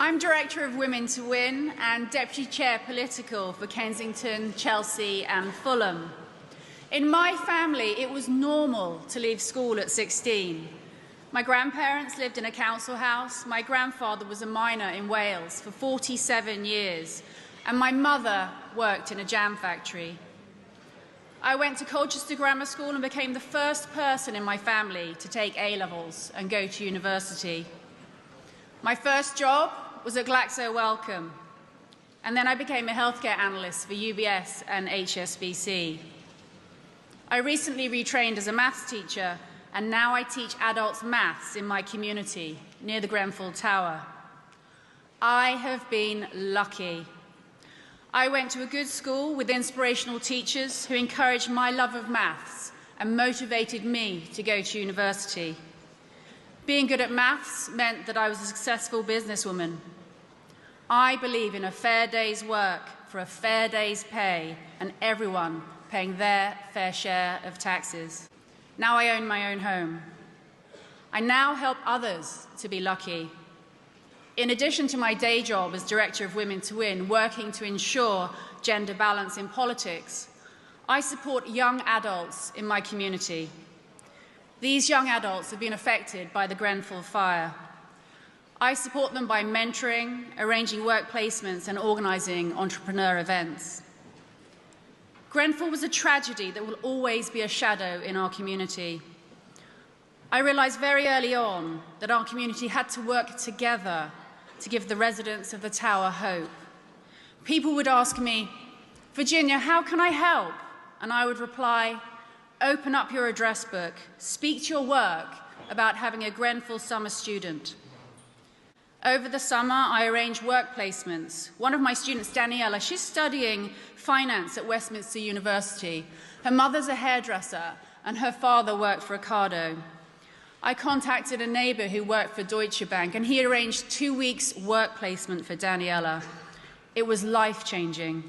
I'm Director of Women to Win and Deputy Chair Political for Kensington, Chelsea and Fulham. In my family, it was normal to leave school at 16. My grandparents lived in a council house, my grandfather was a miner in Wales for 47 years, and my mother worked in a jam factory. I went to Colchester Grammar School and became the first person in my family to take A-levels and go to university. My first job was at Glaxo Wellcome, and then I became a healthcare analyst for UBS and HSBC. I recently retrained as a maths teacher, and now I teach adults maths in my community near the Grenfell Tower. I have been lucky. I went to a good school with inspirational teachers who encouraged my love of maths and motivated me to go to university. Being good at maths meant that I was a successful businesswoman. I believe in a fair day's work for a fair day's pay and everyone paying their fair share of taxes. Now I own my own home. I now help others to be lucky. In addition to my day job as Director of Women to Win, working to ensure gender balance in politics, I support young adults in my community. These young adults have been affected by the Grenfell fire. I support them by mentoring, arranging work placements and organising entrepreneur events. Grenfell was a tragedy that will always be a shadow in our community. I realised very early on that our community had to work together to give the residents of the tower hope. People would ask me, "Virginia, how can I help?" And I would reply, "Open up your address book, speak to your work about having a Grenfell summer student." Over the summer, I arranged work placements. One of my students, Daniela, she's studying finance at Westminster University. Her mother's a hairdresser, and her father worked for Ocado. I contacted a neighbour who worked for Deutsche Bank, and he arranged 2 weeks' work placement for Daniela. It was life-changing.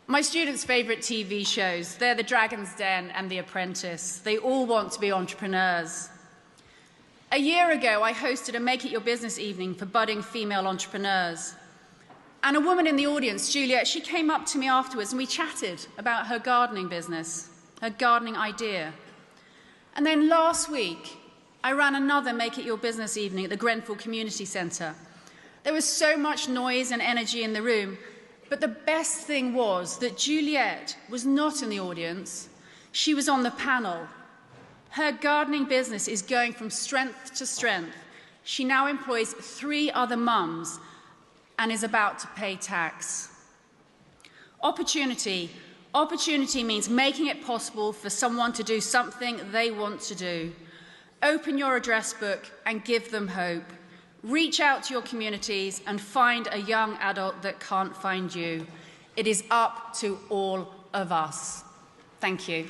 My students' favourite TV shows, they're The Dragon's Den and The Apprentice. They all want to be entrepreneurs. A year ago, I hosted a Make It Your Business evening for budding female entrepreneurs. And a woman in the audience, Juliet, she came up to me afterwards and we chatted about her gardening business, her gardening idea. And then last week, I ran another Make It Your Business evening at the Grenfell Community Centre. There was so much noise and energy in the room, but the best thing was that Juliet was not in the audience, she was on the panel. Her gardening business is going from strength to strength. She now employs 3 other mums and is about to pay tax. Opportunity. Opportunity means making it possible for someone to do something they want to do. Open your address book and give them hope. Reach out to your communities and find a young adult that can't find you. It is up to all of us. Thank you.